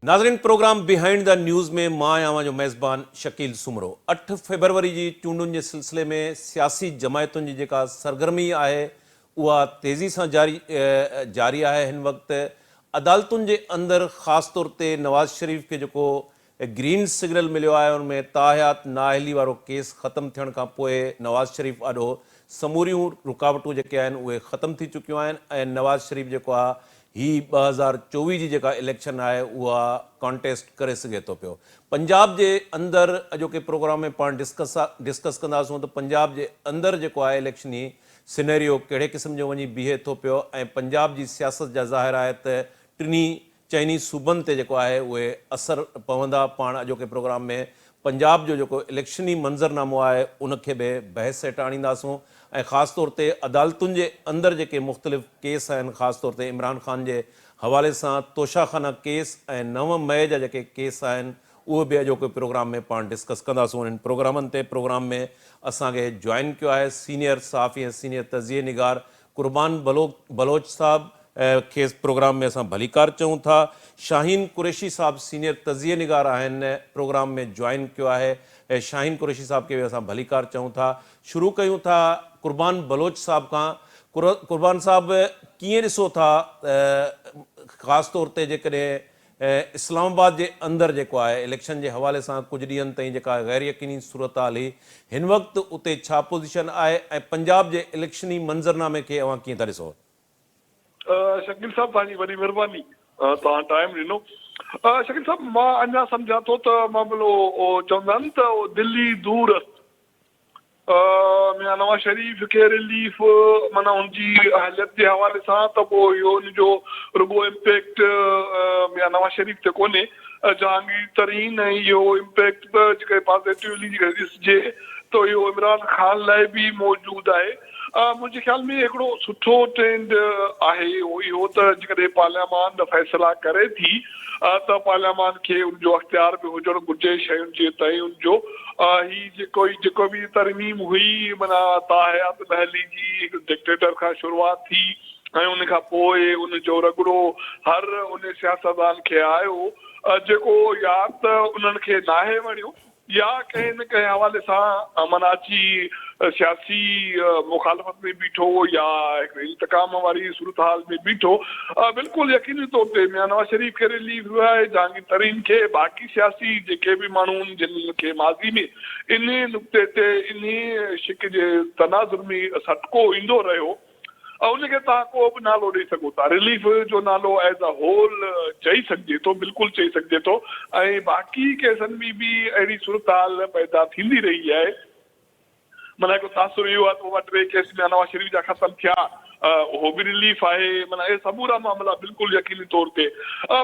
नाज़रीन, programme behind the news में मां आवां जो मेज़बान शकील सुमरो। 8 फरवरी जी चूंडुनि जे सिलसिले में सियासी जमायतुनि जी जेका सरगर्मी आहे उहा तेज़ी सां जारी आहे। हिन वक़्तु अदालतुनि जे अंदरि ख़ासि तौर ते नवाज़ शरीफ़ खे जेको ग्रीन सिग्नल मिलियो आहे, उनमें ताहयात नाअहली वारो केस ख़तमु थियण खां पोइ नवाज़ शरीफ़ ॾाढो समूरियूं रुकावटूं जेके आहिनि उहे ख़तमु थी चुकियूं आहिनि ऐं नवाज़ शरीफ़ जेको आहे ही 2024 जी जेका इलेक्शन आहे उहा कॉन्टेस्ट करे सघे थो पियो। पंजाब जे अंदरि अॼोके प्रोग्राम में पाण डिस्कस कंदासूं त पंजाब जे अंदरि जेको आहे इलेक्शनी सिनेरियो कहिड़े क़िस्म जो वञी बीहे थो पियो ऐं पंजाब जी सियासत जा ज़ाहिर आहे त टिनी चइनी सूबनि ते जेको आहे उहे असर पवंदा। पाण अॼोके प्रोग्राम में पंजाब जो जेको इलेक्शनी मंज़रनामो आहे उनखे बि बहस हेठि आणींदासूं ऐं ख़ासि तौर ते अदालतुनि जे अंदरि जेके मुख़्तलिफ़ केस आहिनि, ख़ासि तौर ते इमरान ख़ान जे हवाले सां तोशाखाना केस ऐं 9 मई जा जेके केस आहिनि उहे बि अॼोके प्रोग्राम में पाण डिस्कस कंदासूं। हिन प्रोग्रामनि ते प्रोग्राम में असांखे जॉइन कयो आहे सीनियर सहाफ़ी ऐं सीनियर तज़िये निगार क़ुर्बान बलोच साहब खेस प्रोग्राम में असां भलीकार चऊं था। शाहीन कुरैशी साहब सीनियर तज़िये निगार आहिनि, प्रोग्राम में जॉइन कयो आहे ऐं शाहीन कुरैशी साहब खे बि असां भलीकार चऊं था। शुरू कयूं था क़ुर्बान बलोच साहब खां। क़ुर्बान साहब, कीअं ॾिसो था ख़ासि तौर ते जेकॾहिं इस्लामाबाद जे अंदरि जेको आहे इलेक्शन जे हवाले सां कुझु ॾींहंनि ताईं जेका गैर यकीनी सूरत हाल हुई, हिन वक़्तु उते छा पोज़ीशन आहे ऐं पंजाब जे इलेक्शनी मंज़रनामे खे अव्हां कीअं था ॾिसो? शकील साहब, तव्हांजी वॾी महिरबानी, तव्हां टाइम ॾिनो। शकील साहब, मां अञा सम्झां थो त मां चवंदा आहिनि त दिल्ली दूर मियां नवाज़ शरीफ़ खे रिलीफ माना हुनजी हालत जे हवाले सां त पोइ इहो हुनजो रुगो इम्पैक्ट मियां नवाज़ शरीफ़ ते कोन्हे, जहांगीर तरीन ऐं इहो इम्पैक्ट बि जेके पॉज़िटिवली ॾिसिजे त इहो इमरान ख़ान लाइ बि मौजूदु आहे। मुंहिंजे ख़्याल में हिकिड़ो सुठो ट्रेंड आहे उहो इहो त जेकॾहिं पार्लियामान फ़ैसिला करे थी त पार्लियामान खे उनजो अख़्तियार बि हुजणु घुरिजे शयुनि जे तइ उनजो जेको बि तरमीम हुई माना ताहयात महली जी हिकु डिक्टेटर खां शुरूआति थी ऐं उन खां पोइ उनजो रगड़ो हर उन सियासतदान खे आयो जेको या त उन्हनि खे नाहे वणियो या कंहिं न कंहिं हवाले सां माना अची सियासी मुखालफ़त में बीठो या हिकिड़ी इंतकाम वारी सूरत हाल में बीठो। बिल्कुलु यकीनी तौर ते मियां नवाज़ शरीफ़ खे रिलीफ आहे, जहांगीर तरीन खे, बाक़ी सियासी जेके बि माण्हू जिन खे माज़ी में इन नुक़्ते ते इन शिक जे तनाज़ुर में सटको ईंदो रहियो उनखे तव्हां को बि नालो ॾेई सघो था। रिलीफ जो नालो एज़ अ होल चई सघिजे थो, बिल्कुलु चई सघिजे थो। ऐं बाक़ी केसनि में बि अहिड़ी सूरत हाल पैदा थींदी रही आहे। माना हिकु तासुर इहो आहे त 2 केस में नवाज़ शरीफ़ जा ख़तमु थिया, उहो बि रिलीफ आहे। माना इहे समूरा मामला बिल्कुलु यकीनी तौर ते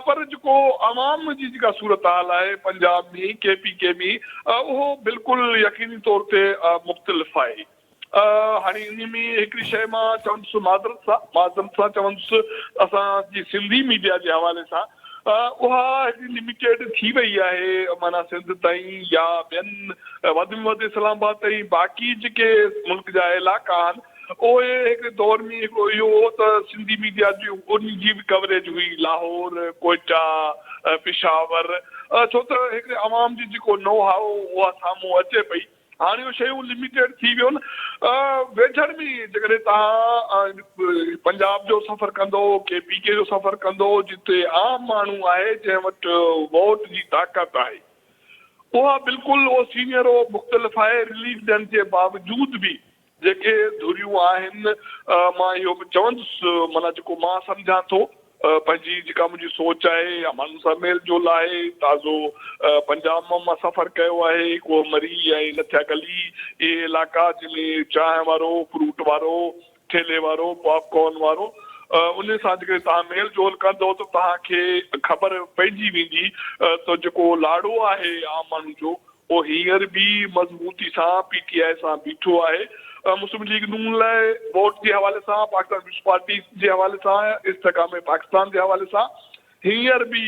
पर जेको अवाम जी जेका सूरत हाल आहे पंजाब में के में उहो बिल्कुलु यकीनी तौर ते मुख़्तलिफ़ आहे। हाणे इन में हिकिड़ी शइ मां चवंदुसि माज़रत सां चवंदुसि असांजी सिंधी मीडिया जे हवाले सां उहा हिकिड़ी लिमिटेड थी वई आहे माना सिंध ताईं या ॿियनि वधि में वधि इस्लामाबाद ताईं बाक़ी जेके मुल्क जा इलाइक़ा आहिनि उहे हिकिड़े दौर में हिकिड़ो इहो हो त सिंधी मीडिया जी उन जी बि कवरेज हुई, लाहौर, कोयटा, पिशावर, छो त हिकिड़े अवाम जी जेको नो हाउ उहा साम्हूं अचे पई। हाणे उहे शयूं लिमिटेड थी वियो न। वेझर में जेकॾहिं तव्हां पंजाब जो सफ़र कंदो के जो सफ़र कंदो जिते आम माण्हू आहे जंहिं वटि वोट जी ताक़त आहे उहा बिल्कुलु उहो सीनियर मुख़्तलिफ़ आहे। रिलीफ ॾियण जे बावजूद बि जेके धुरियूं आहिनि मां इहो बि चवंदुसि माना जेको मां सम्झां थो पंहिंजी जेका मुंहिंजी सोच आहे या माण्हुनि सां मेल जोल आहे, ताज़ो पंजाब मां सफ़र कयो आहे, कोमरी ऐं लथिया गली इहे इलाइक़ा जंहिंमें चांहि वारो, फ्रूट वारो, ठेले वारो, पॉपकॉर्न वारो उन सां जेके तव्हां मेल जोल कंदो त तव्हांखे ख़बर पइजी वेंदी त जेको लाड़ो आहे आम माण्हू जो उहो हींअर बि मज़बूती सां PTI सां बीठो आहे। मुस्लिम लीग नून लाइ वोट जे हवाले सां, पाकिस्तान पीपल्स पार्टी जे हवाले सां, इस्तेकाम पाकिस्तान जे हवाले सां हींअर बि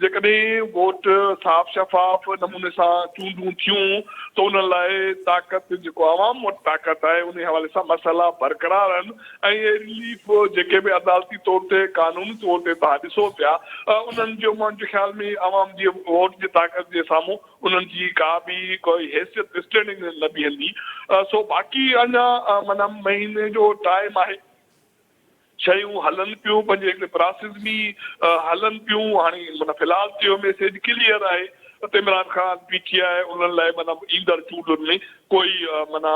जेकॾहिं वोट साफ़ शफ़ाफ़ नमूने सां चूंडूं थियूं त उन लाइ ताक़त जेको आवाम वटि ताक़त आहे उन हवाले सां मसइला बरक़रार आहिनि ऐं इहे रिलीफ जेके बि अदालती तौर ते कानूनी तौर ते तव्हां ॾिसो पिया उन्हनि जो मुंहिंजे ख़्याल में आवाम जी वोट जी ताक़त जे साम्हूं उन्हनि जी का बि कोई हैसियत स्टैंडिंग न बीहंदी। सो बाक़ी अञा माना महीने जो टाइम आहे, शयूं हलनि पियूं, पंहिंजे हिकिड़े प्रोसेस बि हलनि पियूं। हाणे माना फ़िलहालु त इहो मैसेज क्लियर आहे त इमरान ख़ान PTI उन्हनि लाइ माना ईंदड़ चूंडुनि में कोई माना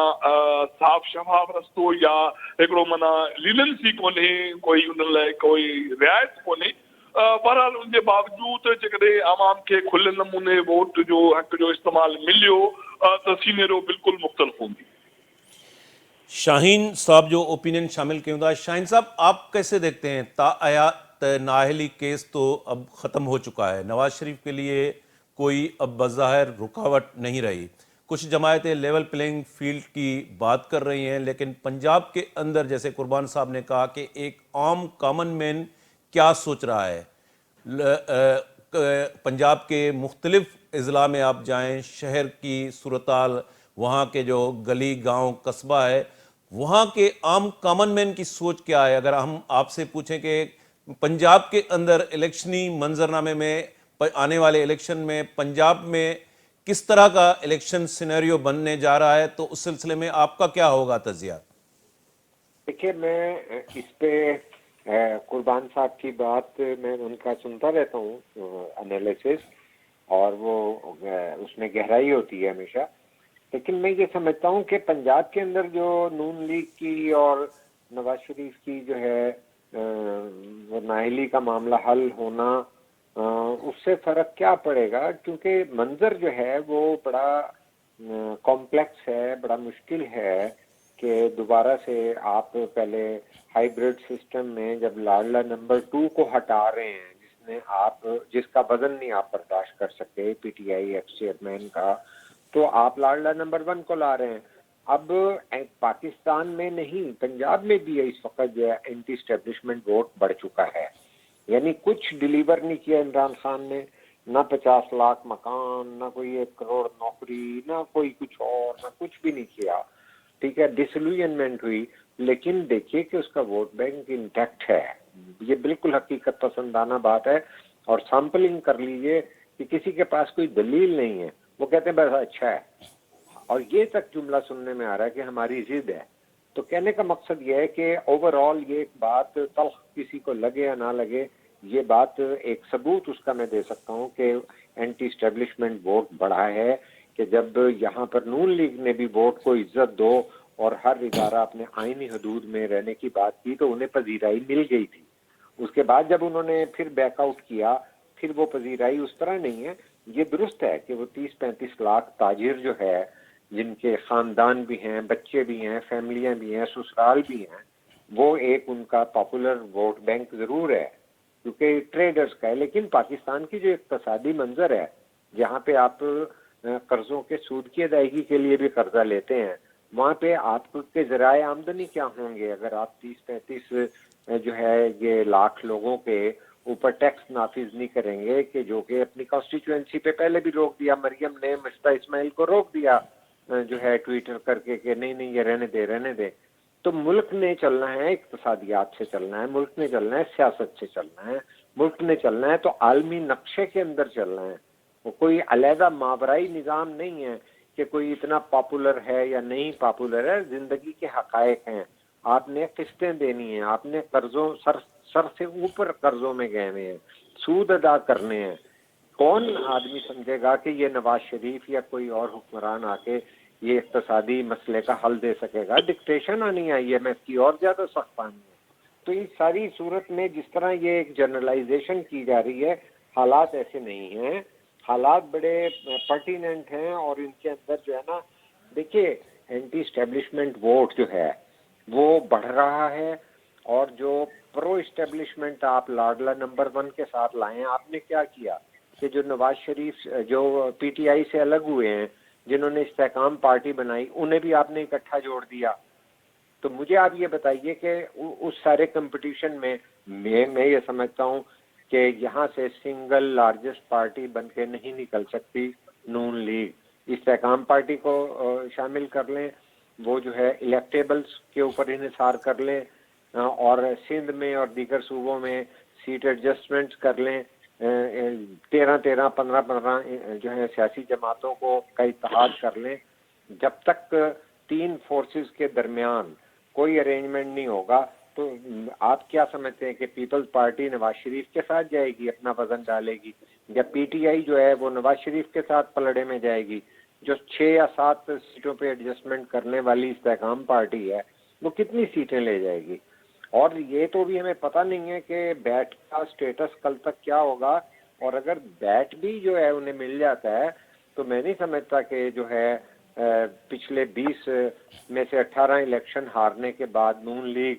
साफ़ शफ़ाफ़ रस्तो या हिकिड़ो माना लीलेंसी कोन्हे, कोई उन्हनि लाइ कोई रिआयत कोन्हे। बहरहाल उनजे बावजूदि जेकॾहिं आवाम खे खुले नमूने वोट जो हक़ जो इस्तेमालु मिलियो त सीनेरियो बिल्कुलु मुख़्तलिफ़ हूंदी। शाहीन साहब जो ओपिनियन शामिल क्यों था। शाहीन साहब, आप कैसे देखते हैं तायात नाअहली केस तो अब ख़त्म हो चुका है, नवाज शरीफ के लिए कोई अब बज़ाहिर रुकावट नहीं रही, कुछ जमायतें लेवल प्लेइंग फील्ड की बात कर रही हैं, लेकिन पंजाब के अंदर जैसे कुर्बान साहब ने कहा कि एक आम कॉमन मैन क्या सोच रहा है। पंजाब के मुख्तलिफ अज़ला में आप जाएं, शहर की सूरताल, वहाँ के जो गली गांव कस्बा है, वहाँ के आम कॉमन मैन की सोच क्या है। अगर हम आपसे पूछें कि पंजाब के अंदर इलेक्शनी मंजरनामे में आने वाले इलेक्शन में पंजाब में किस तरह का इलेक्शन सिनेरियो बनने जा रहा है, तो उस सिलसिले में आपका क्या होगा तजिया। देखिए, मैं इस पे कुर्बान साहब की बात मैं उनका सुनता रहता हूँ एनालिसिस, और वो उसमें गहराई होती है हमेशा। लेकिन मैं ये समझता हूँ कि पंजाब के अंदर जो नून लीग की और नवाज शरीफ की जो है वो नाअहली का मामला हल होना, उससे फर्क क्या पड़ेगा, क्योंकि मंजर जो है वो बड़ा कॉम्प्लेक्स है, बड़ा मुश्किल है कि दोबारा से आप पहले हाइब्रिड सिस्टम में जब लाडला नंबर 2 को हटा रहे हैं, जिसका वजन नहीं आप बर्दाश्त कर सकते PTI एक्स चेयरमैन का, तो आप लाडला नंबर 1 को ला रहे हैं। अब पाकिस्तान में नहीं, पंजाब में भी इस वक्त जो है एंटी स्टैब्लिशमेंट वोट बढ़ चुका है, यानी कुछ डिलीवर नहीं किया इमरान खान ने, ना 50 लाख मकान, ना कोई 1 करोड़ नौकरी, ना कोई कुछ और, ना कुछ भी नहीं किया। ठीक है, डिसल्यूजनमेंट हुई, लेकिन देखिए कि उसका वोट बैंक इंटैक्ट है। ये बिल्कुल हकीकत पसंदाना बात है। और सैंपलिंग कर लीजिए कि किसी के पास कोई दलील नहीं है, वो कहते हैं बस अच्छा है, और ये तक जुमला सुनने में आ रहा है कि हमारी जिद है। तो कहने का मकसद ये है कि ओवरऑल ये एक बात तल्ख किसी को लगे या ना लगे, ये बात एक सबूत उसका मैं दे सकता हूँ कि एंटी स्टैब्लिशमेंट वोट बढ़ा है, कि जब यहाँ पर नून लीग ने भी वोट को इज्जत दो और हर इदारा अपने आईनी हदूद में रहने की बात की, तो उन्हें पजीराई मिल गई थी। उसके बाद जब उन्होंने फिर बैकआउट किया, फिर वो पजीराई उस तरह नहीं है। ये दुरुस्त है कि वो 30-35 लाख ताजिर जो है, जिनके खानदान भी हैं, बच्चे भी हैं, फैमिलियां भी हैं, ससुराल भी हैं, वो एक उनका पॉपुलर वोट बैंक जरूर है क्योंकि ट्रेडर्स का है। लेकिन पाकिस्तान की जो इक्तसादी मंजर है, जहाँ पे आप कर्जों के सूद की अदायगी के लिए भी कर्जा लेते हैं, वहाँ पे आपके जराए आमदनी क्या होंगे अगर आप 30-35 जो है ये लाख लोगों के ऊपर टैक्स नाफिज नहीं करेंगे, कि जो कि अपनी कॉन्स्टिट्यूएंसी पे पहले भी रोक दिया। मरियम ने मिस्ता इस्माइल को रोक दिया जो है ट्विटर करके कि नहीं ये रहने दे। तो मुल्क ने चलना है, इक्तसादियात से चलना है, मुल्क ने चलना है, सियासत से चलना है, मुल्क ने चलना है तो आलमी नक्शे के अंदर चलना है। वो कोई अलहदा मावराई निज़ाम नहीं है कि कोई इतना पॉपुलर है या नहीं पॉपुलर है। जिंदगी के हकायक हैं, आपने किस्तें देनी है, आपने कर्जों सर से ऊपर कर्जों में गए हुए हैं, सूद अदा करने हैं। कौन आदमी समझेगा कि ये नवाज शरीफ या कोई और हुक्मरान आके ये इक्तसादी मसले का हल दे सकेगा। डिक्टेशन आनी है, IMF की और ज्यादा सख्त आनी है। तो इस सारी सूरत में जिस तरह ये एक जनरलाइजेशन की जा रही है, हालात ऐसे नहीं हैं, हालात बड़े पर्टिनेंट हैं। और इनके अंदर जो है ना, देखिए एंटी एस्टेब्लिशमेंट वोट जो है वो बढ़ रहा है, और जो प्रो एस्टेब्लिशमेंट आप लाडला नंबर 1 के साथ लाए हैं। आपने क्या किया कि जो नवाज शरीफ जो PTI से अलग हुए हैं, जिन्होंने इस्तेकाम पार्टी बनाई, उन्हें भी आपने इकट्ठा जोड़ दिया। तो मुझे आप ये बताइए कि उस सारे कंपटीशन में मैं ये समझता हूँ کہ یہاں سے سنگل لارجسٹ پارٹی بن کے نہیں نکل سکتی نون لیگ. استحکام پارٹی کو شامل کر لیں, وہ جو ہے الیکٹیبلز کے اوپر انحصار کر لیں, اور سندھ میں اور دیگر صوبوں میں سیٹ ایڈجسٹمنٹ کر لیں, 13 15 جو ہے سیاسی جماعتوں کو کا اتحاد کر لیں. جب تک تین فورسز کے درمیان کوئی ارینجمنٹ نہیں ہوگا تو آپ کیا سمجھتے ہیں کہ پیپلز پارٹی نواز شریف کے ساتھ جائے گی, اپنا وزن ڈالے گی, یا پی ٹی آئی جو ہے وہ نواز شریف کے ساتھ پلڑے میں جائے گی؟ جو 6 یا 7 سیٹوں پہ ایڈجسٹمنٹ کرنے والی استحکام پارٹی ہے وہ کتنی سیٹیں لے جائے گی؟ اور یہ تو بھی ہمیں پتہ نہیں ہے کہ بیٹ کا سٹیٹس کل تک کیا ہوگا, اور اگر بیٹ بھی جو ہے انہیں مل جاتا ہے تو میں نہیں سمجھتا کہ جو ہے پچھلے 20 میں سے 18 الیکشن ہارنے کے بعد نون لیگ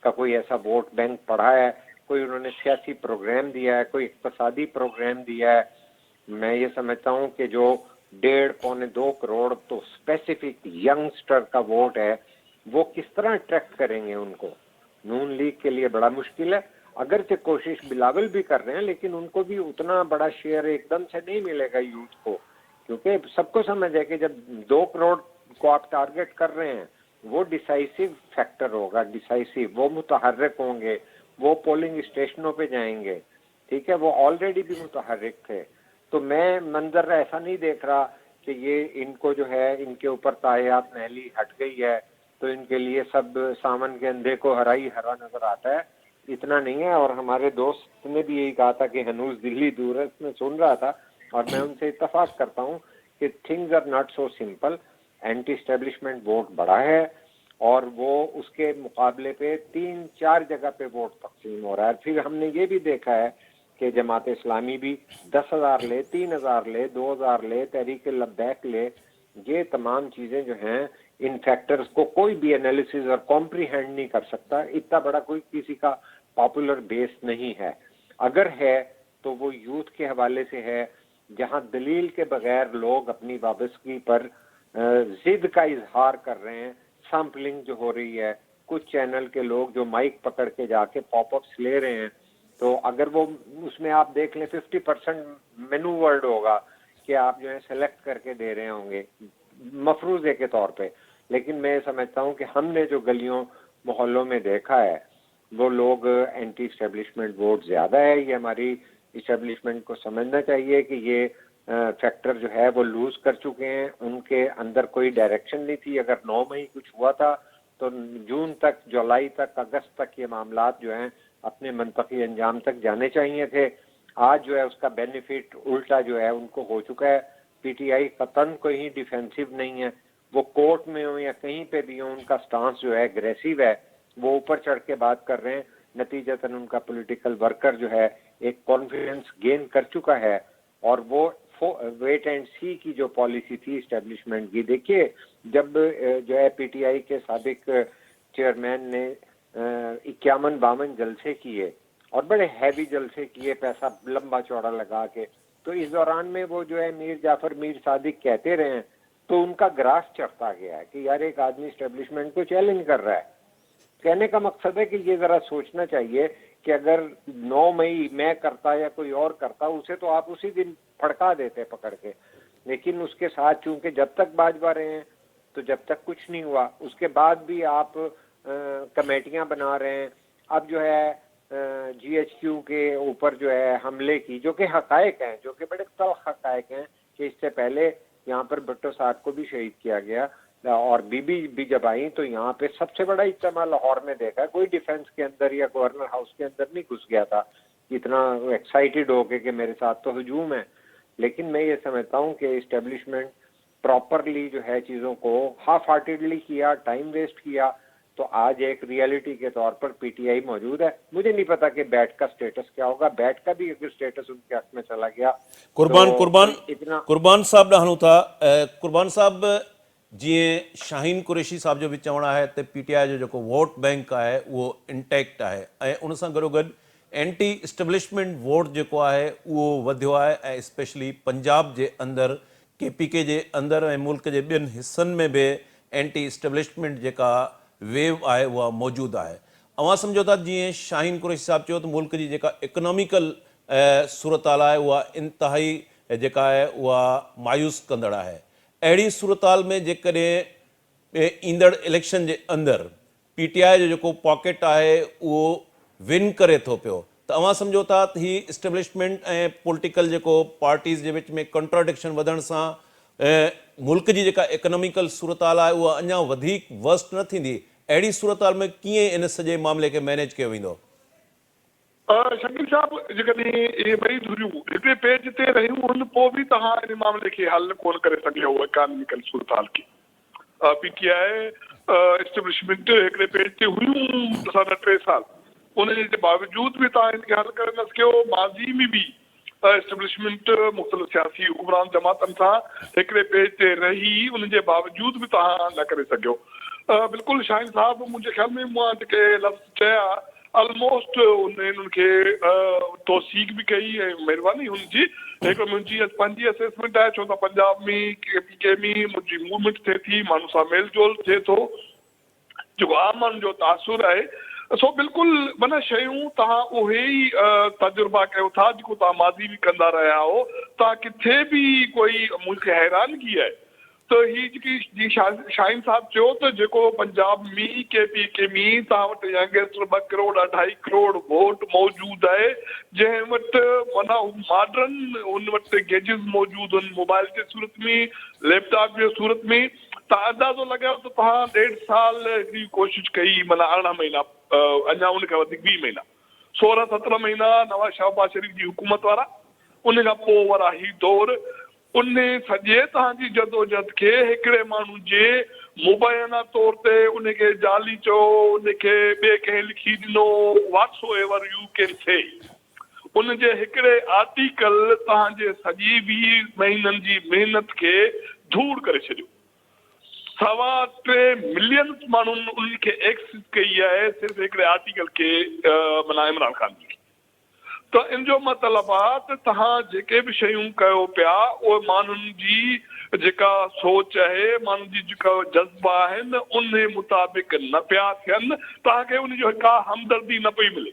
کا کوئی ایسا ووٹ بینک پڑا ہے, کوئی انہوں نے سیاسی پروگرام دیا ہے, کوئی اقتصادی پروگرام دیا ہے. میں یہ سمجھتا ہوں کہ جو 1.5-2 کروڑ تو اسپیسیفک ینگسٹر کا ووٹ ہے وہ کس طرح اٹریکٹ کریں گے ان کو؟ نون لیگ کے لیے بڑا مشکل ہے. اگرچہ کوشش بلاول بھی کر رہے ہیں لیکن ان کو بھی اتنا بڑا شیئر ایک دم سے نہیں ملے گا یوتھ کو, کیونکہ سب کو سمجھ ہے کہ جب 2 کروڑ کو آپ ٹارگٹ کر رہے ہیں وہ ڈیسائیسو فیکٹر ہوگا, ڈیسائیسو, وہ متحرک ہوں گے, وہ پولنگ اسٹیشنوں پہ جائیں گے, ٹھیک ہے, وہ آلریڈی بھی متحرک تھے. تو میں منظر ایسا نہیں دیکھ رہا کہ یہ ان کو جو ہے ان کے اوپر طاعات نہلی ہٹ گئی ہے تو ان کے لیے سب سامن کے اندھے کو ہرا ہی ہرا نظر آتا ہے. اتنا نہیں ہے. اور ہمارے دوست نے بھی یہی کہا تھا کہ ہنوز دلی دور ہے, اس میں سن رہا تھا, اور میں ان سے اتفاق کرتا ہوں کہ things are not so simple. Anti establishment vote بڑا ہے اور وہ اس کے مقابلے پہ 3-4 جگہ پہ ووٹ تقسیم ہو رہا ہے. پھر ہم نے یہ بھی دیکھا ہے کہ جماعت اسلامی بھی 10,000 لے, 3,000 لے, 2,000 لے, تحریک لبیک لے, یہ تمام چیزیں جو ہیں ان فیکٹرز کو کوئی بھی انالیسز اور کمپریہینڈ نہیں کر سکتا. اتنا بڑا کوئی کسی کا پاپولر بیس نہیں ہے. اگر ہے تو وہ یوتھ کے حوالے سے ہے, جہاں دلیل کے بغیر لوگ اپنی وابستگی پر ضد کا اظہار کر رہے ہیں. سیمپلنگ جو ہو رہی ہے, کچھ چینل کے لوگ جو مائک پکڑ کے جا کے پاپ اپس لے رہے ہیں, تو اگر وہ اس میں آپ دیکھ لیں 50% مینو ورڈ ہوگا کہ آپ جو ہے سلیکٹ کر کے دے رہے ہوں گے مفروضے کے طور پہ. لیکن میں سمجھتا ہوں کہ ہم نے جو گلیوں محلوں میں دیکھا ہے وہ لوگ اینٹی اسٹیبلشمنٹ ووٹ زیادہ ہے. یہ ہماری اسٹیبلشمنٹ کو سمجھنا چاہیے کہ یہ فیکٹر جو ہے وہ لوز کر چکے ہیں, ان کے اندر کوئی ڈائریکشن نہیں تھی. اگر 9 مئی کچھ ہوا تھا تو جون تک, جولائی تک, اگست تک یہ معاملات جو ہیں اپنے منطقی انجام تک جانے چاہیے تھے. آج جو ہے اس کا بینیفٹ الٹا جو ہے ان کو ہو چکا ہے. پی ٹی آئی قطن کوئی ڈیفینسو نہیں ہے, وہ کورٹ میں ہوں یا کہیں پہ بھی ہوں ان کا سٹانس جو ہے اگریسو ہے, وہ اوپر چڑھ کے بات کر رہے ہیں. نتیجتاً ان کا پولیٹیکل ورکر جو ہے ایک کانفیڈنس گین کر چکا ہے, اور وہ ویٹ اینڈ سی کی جو پالیسی تھی اسٹیبلشمنٹ کی. دیکھیے جب جو ہے پی ٹی آئی کے سابق چیئرمین نے 51-52 جلسے کیے اور بڑے ہیوی جلسے کیے, پیسہ لمبا چوڑا لگا کے, تو اس دوران میں وہ جو ہے میر جعفر میر صادق کہتے رہے ہیں تو ان کا گراف چڑھتا گیا ہے کہ یار ایک آدمی اسٹیبلشمنٹ کو چیلنج کر رہا ہے. کہنے کا مقصد ہے کہ یہ ذرا سوچنا چاہیے کہ اگر 9 مئی میں کرتا یا کوئی اور کرتا اسے تو آپ اسی دن پھڑکا دیتے پکڑ کے, لیکن اس کے ساتھ چونکہ جب تک باجوا رہے ہیں تو جب تک کچھ نہیں ہوا, اس کے بعد بھی آپ کمیٹیاں بنا رہے ہیں. اب جو ہے جی ایچ کیو کے اوپر جو ہے حملے کی, جو کہ حقائق ہیں, جو کہ بڑے تلخ حقائق ہیں کہ اس سے پہلے یہاں پر بھٹو صاحب کو بھی شہید کیا گیا, اور بی بی بھی جب آئیں تو یہاں پہ سب سے بڑا اجتماع لاہور میں دیکھا. کوئی ڈیفنس کے اندر یا گورنر ہاؤس کے اندر نہیں گھس گیا تھا اتنا ایکسائٹیڈ ہو کے کہ میرے ساتھ تو ہجوم ہے. لیکن میں یہ سمجھتا ہوں کہ اسٹیبلشمنٹ پراپرلی جو ہے چیزوں کو ہاف ہارٹیڈلی کیا, ٹائم ویسٹ کیا, تو آج ایک ریئلٹی کے طور پر پی ٹی آئی موجود ہے. مجھے نہیں پتا کہ بیٹ کا سٹیٹس کیا ہوگا, بیٹ کا بھی اگر سٹیٹس ان کے حق میں چلا گیا قربان صاحب ॾाढो था. قربان صاحब जीअं शाहीन कुरैशी साहब जो बि चवणु आहे त पी टी आई जो जेको वोट बैंक आहे उहो इंटैक्ट आहे, ऐं उन सां गॾोगॾु एंटी इस्टेब्लिशमेंट वोट जेको आहे उहो वधियो आहे, ऐं स्पेशली पंजाब जे अंदरि के पी के जे अंदरि ऐं मुल्क जे ॿियनि हिस्सनि में बि एंटी इस्टेब्लिशमेंट जेका वेव आहे उहा मौजूदु आहे. अवां सम्झो था जीअं शाहीन कुरैशी साहब चयो त मुल्क जी जेका इकोनॉमिकल सूरत हाल आहे उहा इंतिहाई जेका आहे उहा मायूस कंदड़ आहे। अहिड़ी सूरत हाल में जेकॾहिं ईंदड़ इलेक्शन जे अंदरि PTI जो जेको पॉकेट आहे उहो विन करे थो पियो, त अव्हां सम्झो था त ही इस्टेब्लिशमेंट ऐं पॉलिटिकल जेको पार्टीज़ जे विच में कंट्राडिक्शन वधण सां मुल्क जी जेका इकोनॉमिकल सूरत हाल आहे उहा अञा वधीक वर्स्ट न थींदी? अहिड़ी सूरत हाल में कीअं इन सॼे मामले खे मैनेज कयो वेंदो? शकील साहब, जेकॾहिं इहे ॿई धुरियूं हिकिड़े पेज ते रहियूं हुन पोइ बि तव्हां इन मामले खे हल कोन करे सघियो इकोनॉमिकल सूरत हाल खे। PTI इस्टेब्लिशमेंट हिकिड़े पेज ते हुयूं साढा 3 साल, उन जे बावजूद बि तव्हां हिनखे हल करे न सघियो। माज़ी में बि इस्टेब्लिशमेंट मुख़्तलिफ़ सियासी हुकुमरान जमातनि सां हिकिड़े पेज ते रही उन जे बावजूद बि तव्हां न करे सघियो। बिल्कुलु शाहिन साहब, मुंहिंजे ख़्याल में मां जेके लफ़्ज़ चया ऑलमोस्ट उन्हनि खे तौसीक़ बि कई ऐं महिरबानी हुनजी। हिकिड़ो मुंहिंजी पंहिंजी असेसमेंट आहे, छो त पंजाब में के में मुंहिंजी मूवमेंट थिए थी, माण्हू सां मेल जोल थिए थो, जेको आम माण्हुनि जो तासुर आहे। सो बिल्कुलु माना शयूं तव्हां उहे ई तजुर्बा कयो था जेको तव्हां माज़ी में कंदा रहिया हो। तव्हां किथे बि कोई मूंखे हैरानगी आहे त ही जेकी शाहिन साहब चयो त जेको पंजाब में के में तव्हां वटि यंगेस्टर 2 करोड़ 2.5 करोड़ वोट मौजूदु आहे, जंहिं वटि माना मॉडर्न उन वटि गैजेट्स मौजूदु आहिनि, मोबाइल जे सूरत में, लैपटॉप जे सूरत में। तव्हां अंदाज़ो लॻायो त तव्हां 1.5 साल हिकिड़ी कोशिशि कई, माना 18 महीना, अञा उन खां वधीक 20 महीना, 16-17 महीना नवाज़ शहबाज शरीफ़ जी हुकूमत वारा, उन खां पोइ वारा ही दौर, उन सॼे तव्हांजी जदोजहद खे हिकिड़े माण्हू जे मुबैना तौर ते उनखे जाली चयो, उनखे ॿिए कंहिं लिखी ॾिनो, whatso ever U can say, उन जे हिकिड़े आर्टिकल तव्हांजे सॼी 20 महीननि जी महिनत खे धूड़ करे छॾियो। 3.25 मिलियन माण्हुनि उनखे एक्सेस कई आहे सिर्फ़ु हिकिड़े आर्टिकल खे, माना इमरान ख़ान जी। त इन जो मतिलबु आहे त तव्हां जेके बि शयूं कयो पिया उहे माण्हुनि जी जेका सोच आहे, माण्हुनि जी जेका जज़्बा आहिनि उन मुताबिक़ न पिया थियनि, तव्हांखे उनजो का हमदर्दी न पई मिले।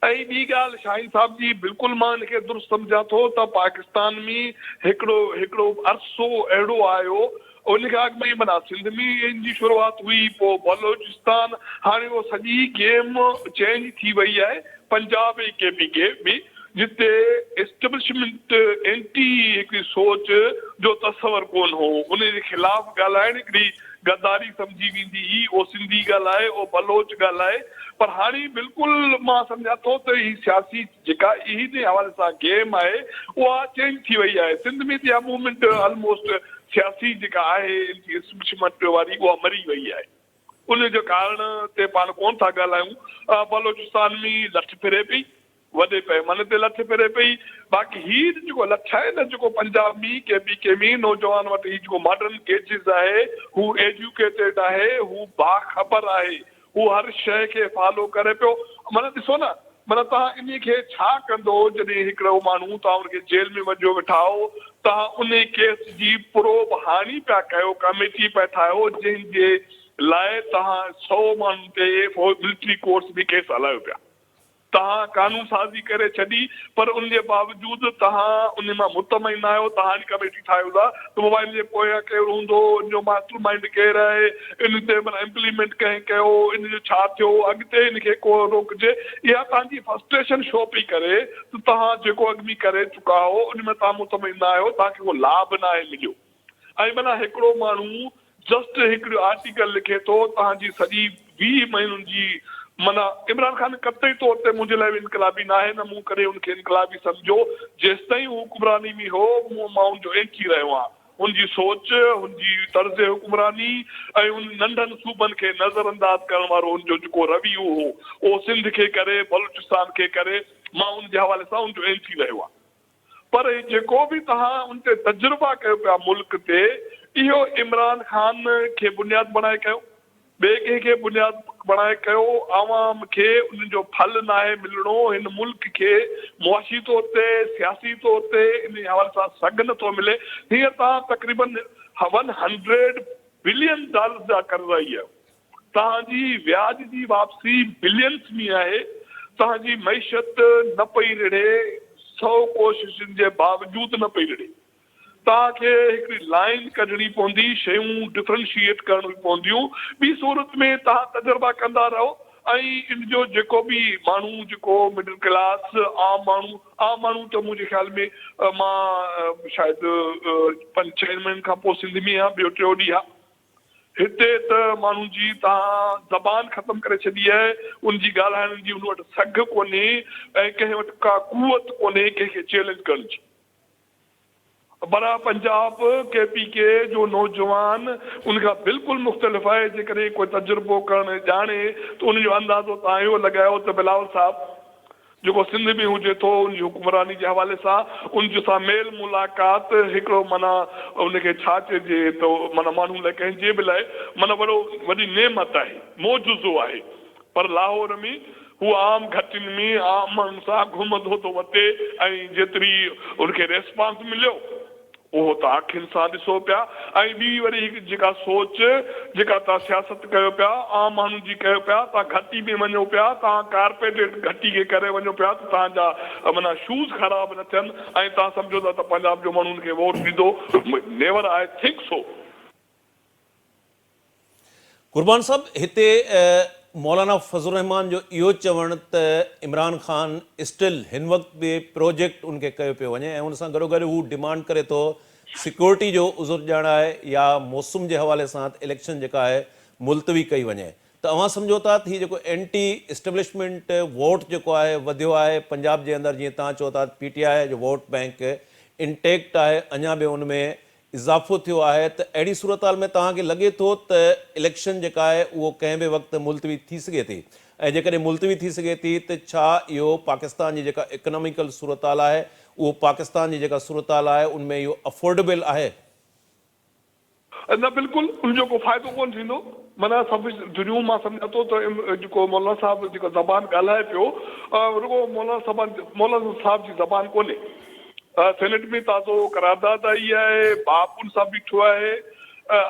ऐं ॿी ॻाल्हि शाहिन साहब जी, बिल्कुलु मां हिनखे दुरुस्त सम्झां थो त पाकिस्तान में हिकिड़ो अरसो अहिड़ो आयो, उन खां अॻु में माना सिंध में इन जी शुरूआति हुई, पोइ बलोचिस्तान, हाणे उहो सॼी गेम चेंज थी वई आहे पंजाब ऐं के में, जिते एस्टेब्लिशमेंट एंटी हिकिड़ी सोच जो तस्वर कोन हो, उन जे ख़िलाफ़ ॻाल्हाइण हिकिड़ी गद्दारी सम्झी वेंदी हुई, ओ सिंधी ॻाल्हाए, ओ बलोच ॻाल्हाए। पर हाणे बिल्कुलु मां सम्झां थो त ही सियासी जेका ई जे हवाले सां गेम आहे उहा चेंज थी वई आहे। सिंध में इहा मूवमेंट ऑलमोस्ट सियासी जेका आहे एस्टेब्लिशमेंट वारी उहा मरी वई आहे, उन जो कारण ते पाण कोन था ॻाल्हायूं। बलोचिस्तान में लठ फिरे पई, वॾे पैमाने ते लठ फिरे पई। बाक़ी हीउ जेको लठ आहे न, जेको पंजाब में के में नौजवान वटि ही जेको मॉडर्न गेजिस आहे, हू एजुकेटेड आहे, हू बाख़बर आहे, हू हर शइ खे फॉलो करे पियो। माना ॾिसो न, माना तव्हां इन खे छा कंदो जॾहिं हिकिड़ो माण्हू तव्हां हुनखे जेल में वञो वेठाओ, तव्हां उन केस जी प्रोब हाणी पिया कयो, कमेटी पिया ठाहियो जंहिंजे लाइ तव्हां 100 माण्हुनि ते मिलिट्री कोर्ट्स में केस हलायो पिया, तव्हां कानून साज़ी करे छॾी, पर उन जे बावजूदि तव्हां उन मां मुतमइन आहियो, तव्हां कमेटी ठाहियो था त मोबाइल जे पोयां केरु हूंदो, इन जो मास्टर माइंड केरु आहे, इन ते माना इम्प्लीमेंट कंहिं कयो, इन जो छा थियो, अॻिते इनखे को रोकजे। इहा तव्हांजी फ्रस्ट्रेशन शो पई करे त तव्हां जेको अॻु में करे चुका हो उन में तव्हां मुतमइन न आहियो, तव्हांखे को लाभ न आहे मिलियो। ऐं माना हिकिड़ो माण्हू जस्ट हिकिड़ो आर्टिकल लिखे थो, तव्हांजी सॼी 20 महीननि जी माना इमरान ख़ान कतई तौर ते मुंहिंजे लाइ इनकलाबी न आहे, न मूं करे उनखे इनकलाबी सम्झो। जेसि ताईं हू हुकुमरानी में हो मां उनजो एंटी रहियो आहियां, हुनजी सोच, हुनजी तर्ज़ हुकुमरानी ऐं उन नंढनि सूबनि खे नज़र अंदाज़ करण वारो हुनजो जेको रवैयो हो, उहो सिंध खे करे, बलूचिस्तान खे करे, मां उनजे हवाले सां उनजो एंटी रहियो आहे। पर जेको बि तव्हां उन ते तजुर्बा कयो पिया मुल्क ते, इहो इमरान ख़ान खे बुनियादु बणाए कयो, ॿिए कंहिंखे बुनियादु बणाए कयो। आवाम खे उनजो फल न आहे मिलणो, हिन मुल्क खे मुआशी तौर ते, सियासी तौर ते इन हवाले सां सघ नथो मिले। हींअर तव्हां तक़रीबन $100 बिलियन जा कर्ज़ आई आहे, तव्हांजी व्याज जी वापसी बिलियंस में आहे, तव्हांजी मैशत न पई रहे 100 कोशिशुनि जे बावजूद न पई रहे तव्हांखे हिकिड़ी लाइन कढणी पवंदी शयूं डिफरेंशिएट करणियूं पवंदियूं ॿी सूरत में तव्हां तजुर्बा कंदा रहो ऐं इन जो जेको बि माण्हू जेको मिडिल क्लास आम माण्हू त मुंहिंजे ख्याल में मां शायदि 5-6 महीननि खां पोइ सिंध में आहियां ॿियो टियों ॾींहुं आहे हिते त माण्हुनि जी तव्हां ज़बान ख़तमु करे छॾी आहे उनजी ॻाल्हाइण जी उन वटि सघ कोन्हे ऐं कंहिं वटि का कुवत कोन्हे कंहिंखे चैलेंज करण जी बड़ा पंजाब KPK जो नौजवान उनखां बिल्कुलु मुख़्तलिफ़ आहे जेकॾहिं कोई तजुर्बो करणु ॼाणे त उनजो अंदाज़ो तव्हां इहो लॻायो त बिलावल साहिबु जेको सिंध में हुजे थो उनजी हुकुमरानी जे हवाले सां उनजे सां मेल मुलाक़ात हिकिड़ो माना उनखे छा चइजे त माना माण्हू लाइ कंहिंजे बि लाइ माना वॾी नेमत आहे मौजूज़ो आहे पर लाहौर में हू आम घटियुनि में आम माण्हुनि सां घुमंदो थो वठे ऐं जेतिरी उनखे रेस्पॉन्स मिलियो उहो त अखियुनि सां ॾिसो पिया ऐं ॿी वरी हिकु जेका सोच जेका तव्हां सियासत कयो पिया आम माण्हुनि जी कयो पिया तव्हां घटी में वञो पिया तव्हां कारपेट घटी खे करे वञो पिया त तव्हांजा माना शूज़ ख़राब न थियनि ऐं तव्हां सम्झो था त पंजाब जो माण्हुनि खे वोट ॾींदो नेवर आई थिंक सो कुर्बान साहब हिते मौलाना फज़लुर रहमान जो इहो चवणु त इमरान ख़ान स्टिल हिन वक़्तु बि प्रोजेक्ट उनखे कयो पियो वञे ऐं उन सां गॾोगॾु हू डिमांड करे थो सिक्योरिटी जो उज़ुर ॼाणाए या मौसम जे हवाले सां इलेक्शन जेका आहे मुलतवी कई वञे त अवां सम्झो था त हीउ जेको एंटी इस्टेब्लिशमेंट वोट जेको आहे वधियो आहे पंजाब जे अंदरि जीअं तव्हां चओ था PTI जो वोट बैंक इंटेक्ट आहे अञा बि उन में इज़ाफ़ो थियो आहे त अहिड़ी सूरत हाल में तव्हांखे लॻे थो त इलेक्शन जेका आहे उहो कंहिं बि वक़्तु मुलतवी थी सघे थी ऐं जेकॾहिं मुलतवी थी सघे थी त छा इहो पाकिस्तान जी जेका इकोनॉमिकल सूरत हाल आहे उहो पाकिस्तान जी जेका सूरत हाल आहे उनमें इहो अफोर्डेबल आहे न बिल्कुलु उनजो को फ़ाइदो कोन थींदो माना सभु दुनिया मां सम्झां थो त जेको मौलाना साहिबु जेको ज़बान ॻाल्हाए पियो रुगो मौलाना साहिब जी ज़बान कोन्हे सेनेट में ताज़ो करारदाद आई आहे बाप उन सां बीठो आहे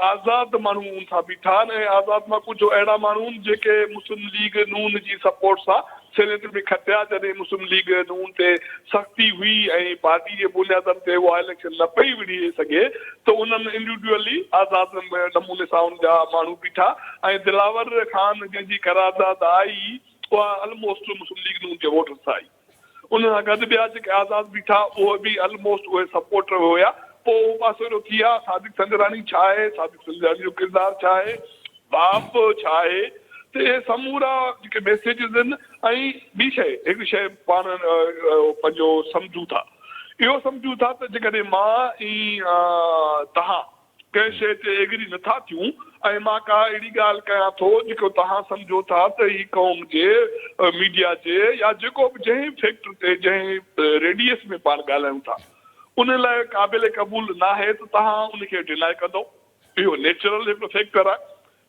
आज़ाद माण्हू उन सां बीठा आहिनि ऐं आज़ाद मां कुझु अहिड़ा माण्हू आहिनि जेके मुस्लिम लीग नून जी सपोर्ट सां सेनेट में खटिया जॾहिं मुस्लिम लीग नून ते सख़्ती हुई ऐं पार्टी जे बुनियादनि ते उहा इलेक्शन न पई विढ़ी सघे त उन्हनि इंडिविजुअली आज़ाद नमूने सां उनजा माण्हू बीठा ऐं दिलावर ख़ान जंहिंजी करारदाद आई उहा ऑलमोस्ट मुस्लिम लीग नून जे वोट सां आई उन सां गॾु ॿिया जेके आज़ाद बीठा उहे बि ऑलमोस्ट उहे सपोर्टर हुया पोइ उहो पासो थी विया सादिक संजरानी छा आहे सादिक संजरानी जो किरदारु छा आहे बाप छा आहे त इहे समूरा जेके मैसेजिस आहिनि ऐं ॿी शइ हिकिड़ी शइ पाण पंहिंजो सम्झूं था इहो सम्झूं था त जेकॾहिं मां तव्हां कंहिं शइ ते एग्री नथा थियूं ऐं मां का अहिड़ी ॻाल्हि कयां थो जेको तव्हां सम्झो था त ही क़ौम जे मीडिया जे या जेको बि जंहिं फैक्टर ते जंहिं रेडियस में पाण ॻाल्हायूं था उन लाइ क़ाबिल क़बूल न आहे त तव्हां उनखे डिनाए कंदो इहो नेचुरल हिकिड़ो फैक्टर आहे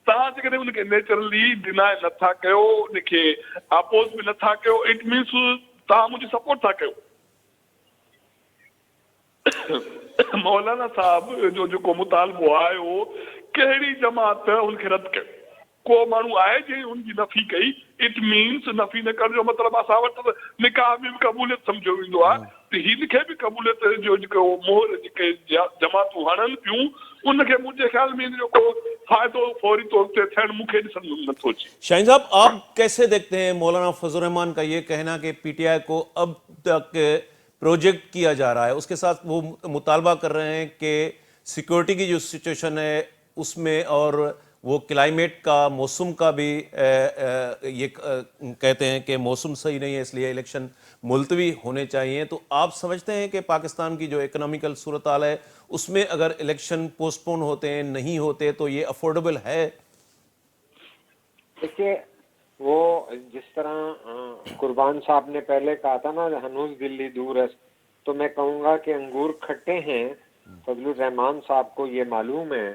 तव्हां जेकॾहिं उनखे नेचुरली डिनाए नथा कयो उनखे अपोज़ बि नथा कयो इट मीन्स तव्हां मुंहिंजी सपोर्ट था कयो मौलाना साहब जो जेको मुतालबो आयो कहिड़ी जमात उनखे रद्द कयो को माण्हू आहे जंहिं उनजी नफ़ी कई इट मीन्स नफ़ी न करण जो मतिलबु असां वटि निकाह में बि क़बूलियत सम्झो वेंदो आहे त हिनखे बि क़बूलियत जो जेको मोहर जेके जमातूं हणनि पियूं उनखे मुंहिंजे ख्याल में इन जो को फ़ाइदो फौरी तौर ते थियणु मूंखे ॾिसण में नथो अचे शाहीन साहब आप कैसे देखते हैं मौलाना फजल रहमान का ये कहना कि PTI को अब तक प्रोजेक्ट किया जा रहा है उसके साथ वो मुतालबा कर रहे हैं कि सिक्योरिटी की जो सिचुएशन है उसमें और वो क्लाइमेट का मौसम का भी ये कहते हैं कि मौसम सही नहीं है इसलिए इलेक्शन मुलतवी होने चाहिए तो आप समझते हैं कि पाकिस्तान की जो इकोनॉमिकल सूरत हाल है उसमें अगर इलेक्शन पोस्टपोन होते हैं नहीं होते तो ये अफोर्डेबल है देखिए वो जिस तरह कुर्बान साहब ने पहले कहा था ना हनूज दिल्ली दूर है तो मैं कहूँगा कि अंगूर खट्टे हैं फजलुर रहमान साहब को ये मालूम है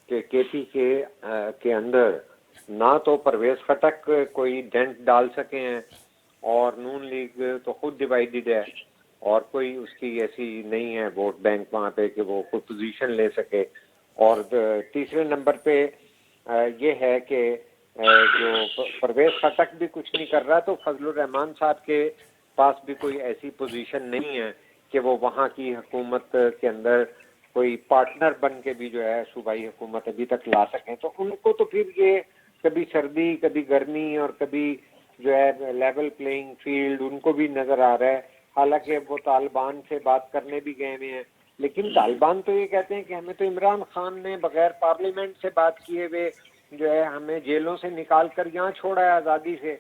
कि KPK के अंदर ना तो परवेज खटक कोई डेंट डाल सके हैं और नून लीग तो खुद डिवाइडेड है और कोई उसकी ऐसी नहीं है वोट बैंक वहाँ पे कि वो कोई पोजीशन ले सके और तीसरे नंबर पे ये है कि جو پرویز خٹک بھی کچھ نہیں کر رہا تو فضل الرحمان صاحب کے پاس بھی کوئی ایسی پوزیشن نہیں ہے کہ وہ وہاں کی حکومت کے اندر کوئی پارٹنر بن کے بھی جو ہے صوبائی حکومت ابھی تک لا سکیں. تو ان کو تو پھر یہ کبھی سردی کبھی گرمی اور کبھی جو ہے لیول پلینگ فیلڈ ان کو بھی نظر آ رہا ہے. حالانکہ وہ طالبان سے بات کرنے بھی گئے ہوئے ہیں, لیکن طالبان تو یہ کہتے ہیں کہ ہمیں تو عمران خان نے بغیر پارلیمنٹ سے بات کیے ہوئے جو ہے ہمیں جیلوں سے نکال کر یہاں چھوڑا ہے آزادی سے,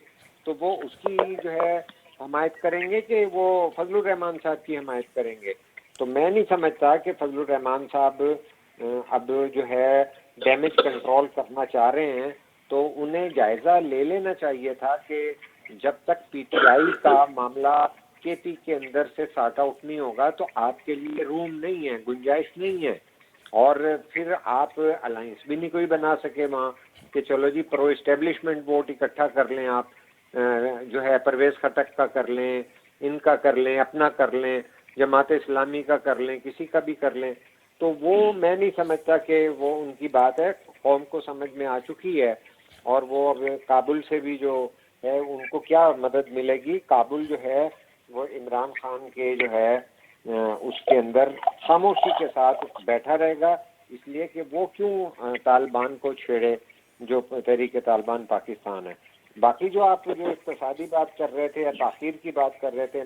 تو وہ اس کی جو ہے حمایت کریں گے کہ وہ فضل الرحمان صاحب کی حمایت کریں گے. تو میں نہیں سمجھتا کہ فضل الرحمان صاحب اب جو ہے ڈیمیج کنٹرول کرنا چاہ رہے ہیں, تو انہیں جائزہ لے لینا چاہیے تھا کہ جب تک پی ٹی آئی کا معاملہ کے پی کے اندر سے سارٹ آؤٹ نہیں ہوگا تو آپ کے لیے روم نہیں ہے, گنجائش نہیں ہے, اور پھر آپ الائنس بھی نہیں کوئی بنا سکے وہاں کہ چلو جی پرو اسٹیبلشمنٹ ووٹ اکٹھا کر لیں, آپ جو ہے پرویز خٹک کا کر لیں, ان کا کر لیں, اپنا کر لیں, جماعت اسلامی کا کر لیں, کسی کا بھی کر لیں. تو وہ میں نہیں سمجھتا کہ وہ ان کی بات ہے, قوم کو سمجھ میں آ چکی ہے. اور وہ اب کابل سے بھی جو ہے ان کو کیا مدد ملے گی, کابل جو ہے وہ عمران خان کے جو ہے اس کے اندر خاموشی کے ساتھ بیٹھا رہے گا, اس لیے کہ وہ کیوں طالبان کو چھیڑے جو تحریک طالبان پاکستان ہے. باقی جو آپ جو اقتصادی بات کر رہے تھے یا تاخیر کی بات کر رہے تھے,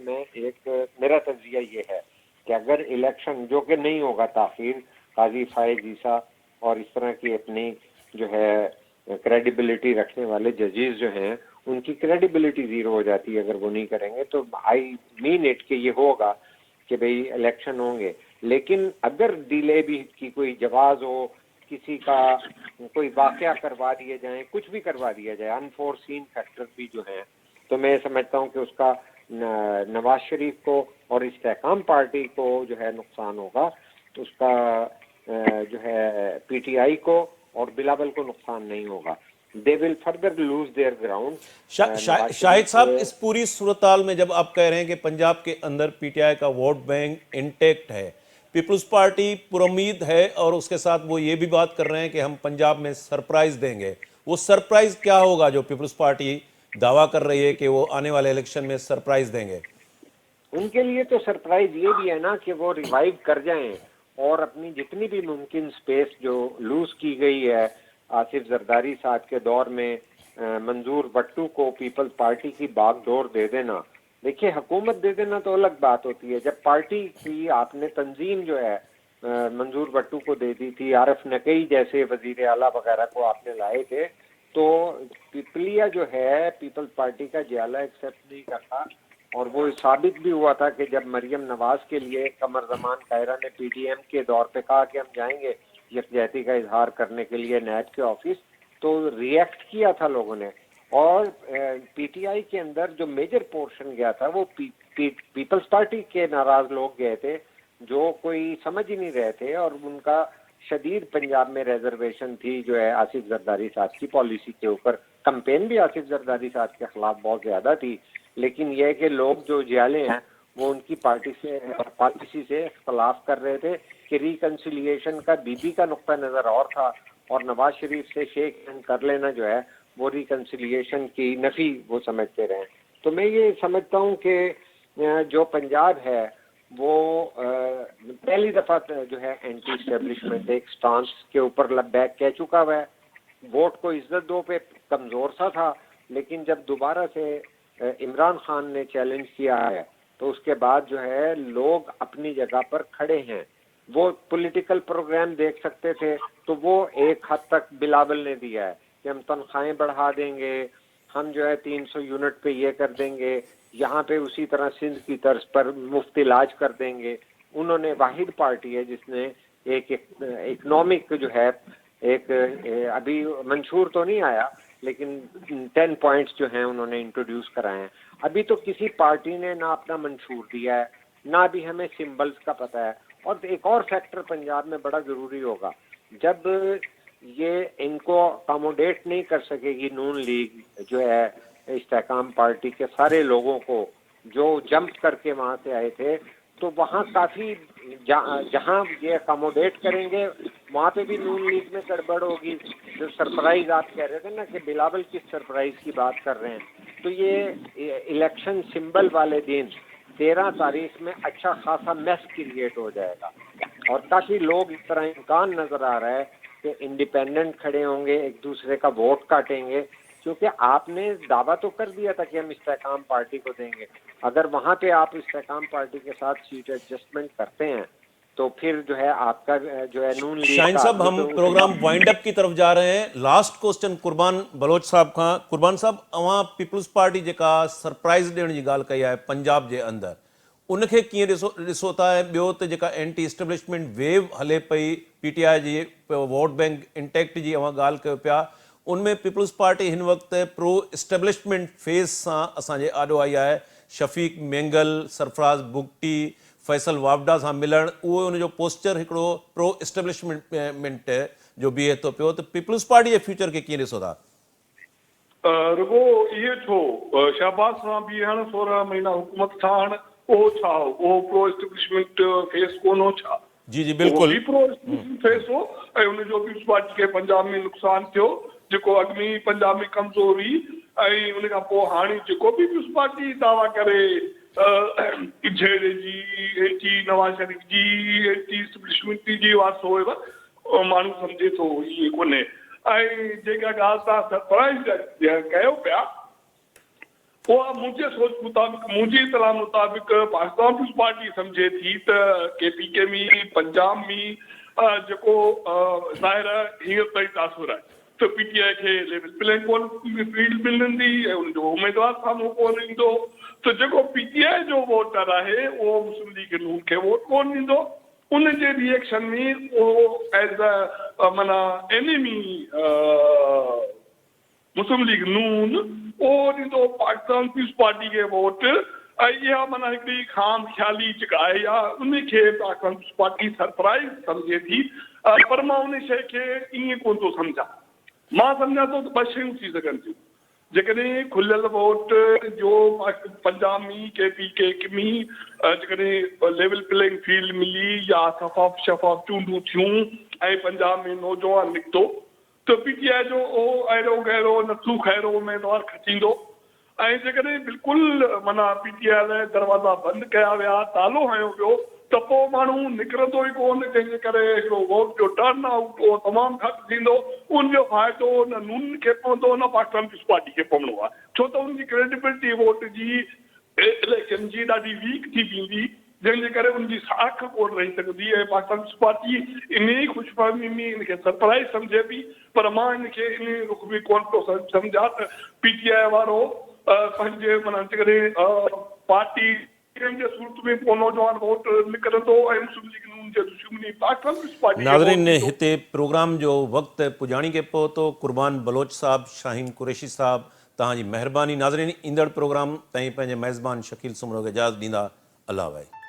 میرا تجزیہ یہ ہے کہ اگر الیکشن جو کہ نہیں ہوگا تاخیر, قاضی فائز عیسیٰ اور اس طرح کی اپنی جو ہے کریڈیبلٹی رکھنے والے ججز جو ہیں ان کی کریڈیبلٹی زیرو ہو جاتی ہے اگر وہ نہیں کریں گے. تو آئی مین اٹ کہ یہ ہوگا کہ بھئی الیکشن ہوں گے, لیکن اگر ڈیلے بھی کی کوئی جواز ہو, کسی کا کوئی واقعہ کروا دیے جائیں, کچھ بھی کروا دیا جائے, انفورسین فیکٹر بھی جو ہیں, تو میں سمجھتا ہوں کہ اس کا نواز شریف کو اور استحکام پارٹی کو جو ہے نقصان ہوگا, اس کا جو ہے پی ٹی آئی کو اور بلاول کو نقصان نہیں ہوگا. They will further lose their ground. Shahid صاحب, اس پوری صورتحال میں جب آپ کہہ رہے ہیں کہ پنجاب کے اندر پی ٹی آئی کا ووٹ بینک انٹیکٹ ہے, پیپلز پارٹی پر امید ہے, اور اس کے ساتھ وہ یہ بھی بات کر رہے ہیں کہ ہم پنجاب میں سرپرائز دیں گے, وہ سرپرائز کیا ہوگا جو پیپلز پارٹی دعویٰ کر رہی ہے کہ وہ آنے والے الیکشن میں سرپرائز دیں گے؟ ان کے لیے تو سرپرائز یہ بھی ہے نا کہ وہ ریوائیو کر جائیں اور اپنی جتنی بھی ممکن سپیس جو لوز کی گئی ہے آصف زرداری صاحب کے دور میں, منظور بٹو کو پیپلز پارٹی کی باغ ڈور دے دینا. دیکھیے حکومت دے دینا تو الگ بات ہوتی ہے, جب پارٹی کی آپ نے تنظیم جو ہے منظور بٹو کو دے دی تھی, عارف نقی جیسے وزیر اعلیٰ وغیرہ کو آپ نے لائے تھے, تو پیپلیا جو ہے پیپلز پارٹی کا جیالہ ایکسیپٹ نہیں کرتا. اور وہ ثابت بھی ہوا تھا کہ جب مریم نواز کے لیے قمر زمان قاہرہ نے پی ڈی ایم کے دور پہ کہا کہ ہم جائیں گے یکجہتی کا اظہار کرنے کے لیے نیب کے آفس, تو ریئیکٹ کیا تھا لوگوں نے. اور پی ٹی آئی کے اندر جو میجر پورشن گیا تھا وہ پیپلز پارٹی کے ناراض لوگ گئے تھے جو کوئی سمجھ ہی نہیں رہے تھے, اور ان کا شدید پنجاب میں ریزرویشن تھی جو ہے آصف زرداری صاحب کی پالیسی کے اوپر. کمپین بھی آصف زرداری صاحب کے خلاف بہت زیادہ تھی, لیکن یہ کہ لوگ جو جیالے ہیں وہ ان کی پالیسی سے اختلاف کر رہے تھے کہ ریکنسیلیشن کا بی بی کا نقطہ نظر اور تھا, اور نواز شریف سے شیک ہینڈ کر لینا جو ہے وہ ریکنسیلیشن کی نفی وہ سمجھتے رہے. تو میں یہ سمجھتا ہوں کہ جو پنجاب ہے وہ پہلی دفعہ جو ہے اینٹی اسٹیبلشمنٹ ایک سٹانس کے اوپر بیک کہہ چکا ہوا ہے. ووٹ کو عزت دو پہ کمزور سا تھا, لیکن جب دوبارہ سے عمران خان نے چیلنج کیا ہے تو اس کے بعد جو ہے لوگ اپنی جگہ پر کھڑے ہیں. وہ پولیٹیکل پروگرام دیکھ سکتے تھے تو وہ ایک حد تک بلاول نے دیا ہے کہ ہم تنخواہیں بڑھا دیں گے, ہم جو ہے 300 یونٹ پہ یہ کر دیں گے, یہاں پہ اسی طرح سندھ کی طرز پر مفت علاج کر دیں گے. انہوں نے واحد پارٹی ہے جس نے ایک اکنامک جو ہے ایک ابھی منشور تو نہیں آیا لیکن 10 پوائنٹس جو ہیں انہوں نے انٹروڈیوس کرائے ہیں. ابھی تو کسی پارٹی نے نہ اپنا منشور دیا ہے, نہ بھی ہمیں سمبلز کا پتہ ہے. اور ایک اور فیکٹر پنجاب میں بڑا ضروری ہوگا, جب یہ ان کو اکاموڈیٹ نہیں کر سکے گی نون لیگ جو ہے استحکام پارٹی کے سارے لوگوں کو جو جمپ کر کے وہاں سے آئے تھے, تو وہاں کافی जहाँ ये अकोमोडेट करेंगे वहाँ पे भी नून लीग में गड़बड़ होगी। जो सरप्राइज आप कह रहे थे ना कि बिलावल किस सरप्राइज की बात कर रहे हैं, तो ये इलेक्शन सिंबल वाले दिन 13 तारीख में अच्छा खासा मेस क्रिएट हो जाएगा और काफ़ी लोग इस तरह इम्कान नज़र आ रहा है कि इंडिपेंडेंट खड़े होंगे, एक दूसरे का वोट काटेंगे, क्योंकि आपने दावा तो कर दिया था कि हम इस्तेकाम पार्टी को देंगे। अगर वहाँ पे आप इस्तेकाम पार्टी के साथ सीट एडजस्टमेंट करते हैं तो फिर जो है आपका जो है नून लीग शाहीन का साहब, हम प्रोग्राम वाइंड अप की तरफ जा रहे हैं। लास्ट क्वेश्चन कुर्बान बलोच साहब खां। कुर्बान साहब, अवां पीपल्स पार्टी जेका सरप्राइज़ ॾियण जी ॻाल्हि कई आहे पंजाब जे अंदरि, उनखे कीअं ॾिसो था? ऐं ॿियो त जेका एंटी इस्टेब्लिशमेंट वेव हले पई, PTI जी वोट बैंक इंटैक्ट जी अवां ॻाल्हि कयो पिया, उनमें पीपल्स पार्टी हिन वक़्तु प्रो इस्टेब्लिशमेंट फेज़ सां असांजे आॾो आई आहे। शफ़ीक मेंगल, सरफराज़ बुगटी, फैसल वावडा सां मिलण, उहो उनजो पोस्चर हिकिड़ो प्रो इस्टेब्लिशमेंट जो बीहे थो पियो। त पीपल्स पार्टी जे फ्यूचर खे कीअं ॾिसो था? रुगो इहे छो शहबाज सां बीहण, 16 महीना हुकूमत ठाहिण, उहो छा हो? उहो प्रो इस्टेब्लिशमेंट फेस कोन हो छा? जी जी बिल्कुलु प्रो इस्टेब्लिशमेंट फेस हो ऐं उनजो पीपल्स पार्टी खे पंजाब में नुक़सानु थियो, जेको अॻु में पंजाब में कमज़ोर हुई। ऐं उन खां पोइ हाणे जेको बि पीपल्स पार्टी दावा करे इजहेरे जी, एंटी नवाज़ शरीफ़ जी, एंटी इस्टेब्लिशमेंट जी वासो हुयव, माण्हू सम्झे थो इहे कोन्हे। ऐं जेका ॻाल्हि तव्हां सरप्राइज़ कयो पिया, उहा मुंहिंजे सोच मुताबिक़, मुंहिंजी इतला मुताबिक़ पाकिस्तान पीपल्स पार्टी सम्झे थी त KPK में, पंजाब में जेको ज़ाहिर हींअर ताईं तासुर आहे त PTI खे लेवल प्लेइंग कोन फील्ड मिलंदी ऐं उनजो उमेदवार साम्हूं कोन ईंदो। त जेको PTI जो वोटर आहे उहो मुस्लिम लीग नून खे वोट कोन ॾींदो। उनजे रिएक्शन में उहो एज़ अ माना एनिमी मुस्लिम लीग नून उहो ॾींदो पाकिस्तान पीपल्स पार्टी खे वोट। ऐं इहा माना हिकिड़ी खाम ख़्याली जेका आहे या उनखे पाकिस्तान पीपल्स पार्टी सरप्राइज़ सम्झे थी। पर मां उन शइ खे ईअं कोन थो सम्झां। मां सम्झां थो त 2 शयूं थी सघनि थियूं। जेकॾहिं खुलियल वोट जो पंजाब में KPK में जेकॾहिं लेवल प्लेइंग फील्ड मिली या शफ़ाफ़ चूंडूं थियूं ऐं पंजाब में नौजवान निकितो त PTI जो उहो अहिड़ो गहिरो नथू खैरो उमेदवार खटींदो। ऐं जेकॾहिं बिल्कुलु माना PTI लाइ दरवाज़ा बंदि कया विया, तालो हयो वियो, त पोइ माण्हू निकिरंदो ई कोन, जंहिंजे करे हिकिड़ो वोट जो टर्न आउट उहो तमामु घटि थींदो। उनजो फ़ाइदो न नून खे पवंदो न पाकिस्तान पीपल्स पार्टी खे पवणो आहे, छो त उनजी क्रेडिबिलिटी वोट जी इलेक्शन जी ॾाढी वीक थी वेंदी, जंहिंजे करे उनजी साख कोन रही सघंदी। ऐं पाकिस्तान पीपल्स पार्टी इन ई ख़ुशफ़हमी में इनखे सरप्राइज़ सम्झे पई। पर मां इनखे इन रुख में कोन थो सम्झां त PTI वारो पंहिंजे माना जेकॾहिं पार्टी जे सूरत में को नौजवान वोट निकिरंदो ऐं मुस्लिम लीग नून जे दुश्मनी पाकिस्तान पीपल्स पार्टी। नाज़रीन, हिते प्रोग्राम जो वक़्तु पुॼाणी के पहुतो। कुर्बान बलोच साहब, शाहीन कुरैशी साहब, तव्हांजी महिरबानी। नाज़रीन, ईंदड़ प्रोग्राम ताईं पंहिंजे मेज़बान शकील सुमरो खे इजाज़त ॾींदा। अल्लाह भाई।